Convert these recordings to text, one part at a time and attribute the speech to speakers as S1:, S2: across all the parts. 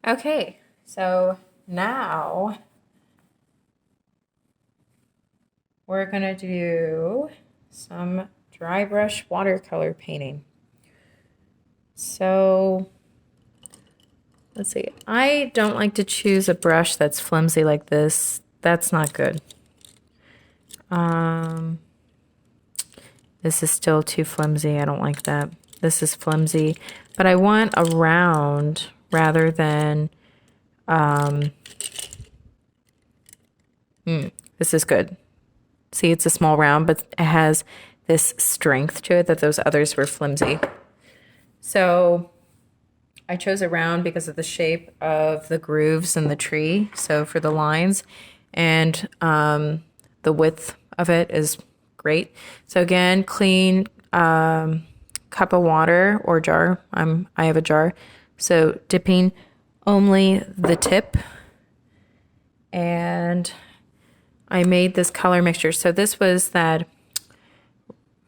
S1: Okay, so now we're gonna do some dry brush watercolor painting. So let's see. I don't like to choose a brush that's flimsy like this. That's not good. This is still too flimsy. I don't like that. This is flimsy, but I want a round rather than, this is good. See, it's a small round, but it has this strength to it that those others were flimsy. So I chose a round because of the shape of the grooves in the tree. So for the lines and the width of it is great. So again, clean cup of water or jar. I have a jar. So dipping only the tip. And I made this color mixture. So this was that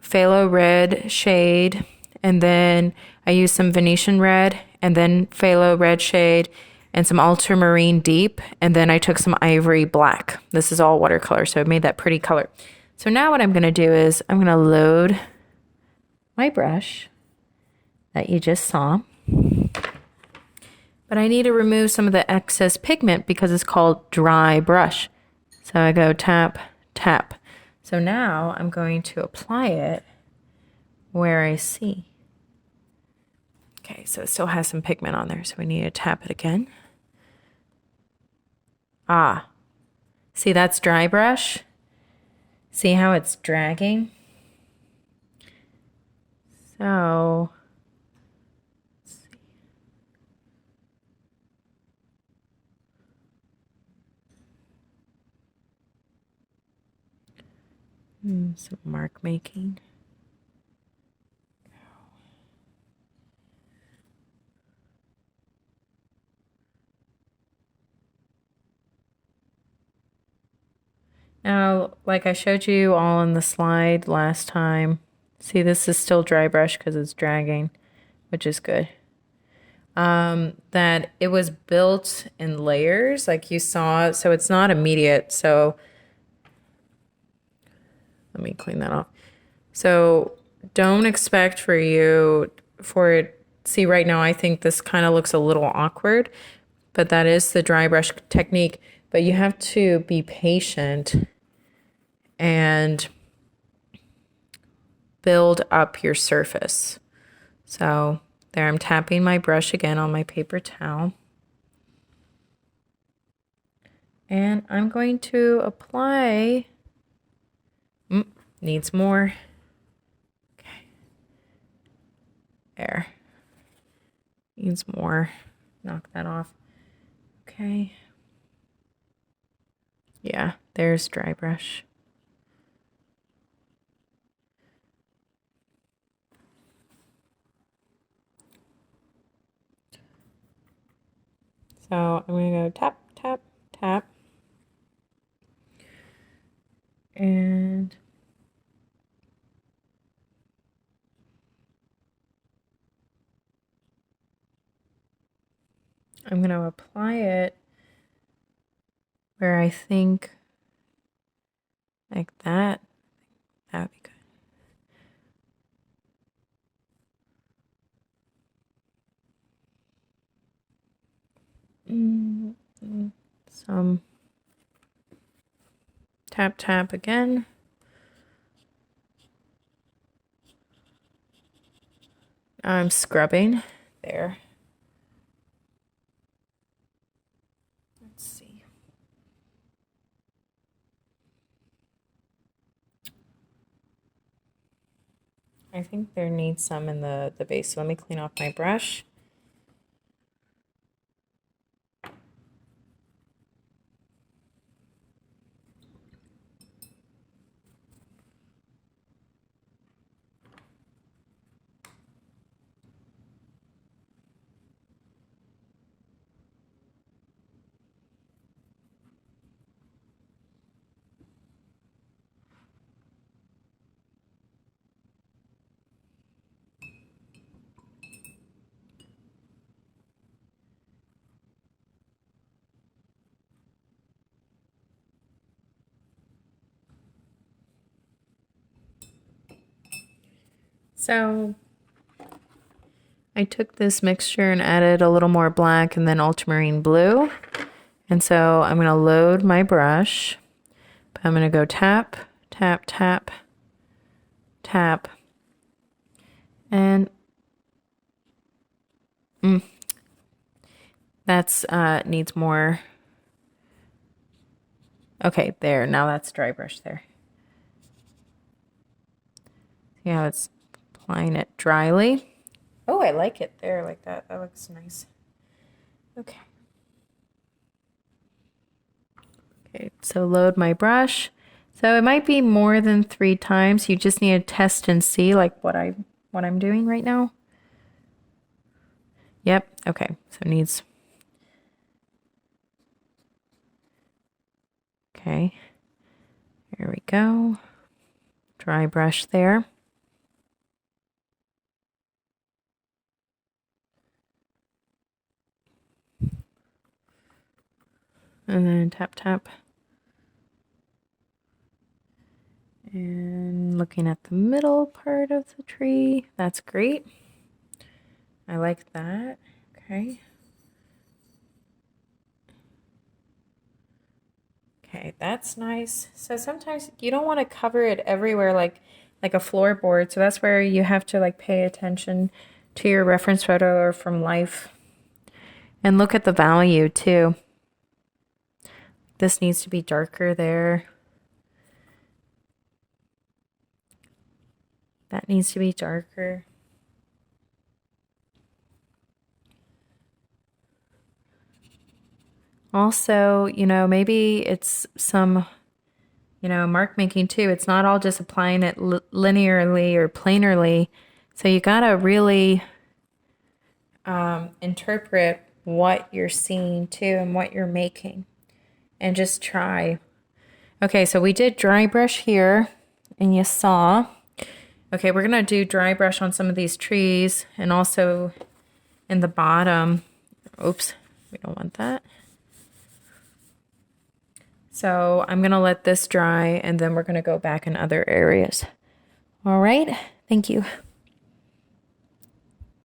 S1: phthalo red shade, and then I used some Venetian red, and then phthalo red shade, and some ultramarine deep, and then I took some ivory black. This is all watercolor, so I made that pretty color. So now what I'm going to do is I'm going to load my brush that you just saw, but I need to remove some of the excess pigment because it's called dry brush. So I go tap, tap. So now I'm going to apply it where I see. Okay, so it still has some pigment on there, so we need to tap it again. Ah, see, that's dry brush. See how it's dragging? So, let's see. Some mark making. Now, like I showed you all in the slide last time, see, this is still dry brush because it's dragging, which is good. That it was built in layers, like you saw, so it's not immediate. So let me clean that off. So don't expect for it. See, right now I think this kind of looks a little awkward, but that is the dry brush technique. But you have to be patient and build up your surface. So there, I'm tapping my brush again on my paper towel. And I'm going to apply, needs more. Okay. There. Needs more. Knock that off. Okay. Yeah, there's dry brush. So I'm going to go tap, tap, tap. And I'm going to apply it where I think like that. That would be good. Some tap, tap again. I'm scrubbing there. Let's see. I think there needs some in the base. So let me clean off my brush. So I took this mixture and added a little more black and then ultramarine blue. And so I'm going to load my brush. I'm going to go tap, tap, tap, tap. And that's needs more. Okay, there. Now that's dry brush there. See how it's applying it dryly. Oh, I like it there like that. That looks nice. Okay. Okay, so load my brush. So it might be more than 3 times. You just need to test and see like what I'm doing right now. Yep. Okay. So it needs. Okay. Here we go. Dry brush there. And then tap, tap. And looking at the middle part of the tree. That's great. I like that. Okay. Okay, that's nice. So sometimes you don't want to cover it everywhere like a floorboard. So that's where you have to like pay attention to your reference photo or from life. And look at the value too. This needs to be darker there. That needs to be darker. Also, maybe it's some, mark making too. It's not all just applying it linearly or planarly. So you got to really interpret what you're seeing too and what you're making. And just try. Okay, so we did dry brush here, and you saw. Okay, we're going to do dry brush on some of these trees and also in the bottom. Oops, we don't want that. So I'm going to let this dry, and then we're going to go back in other areas. All right, thank you.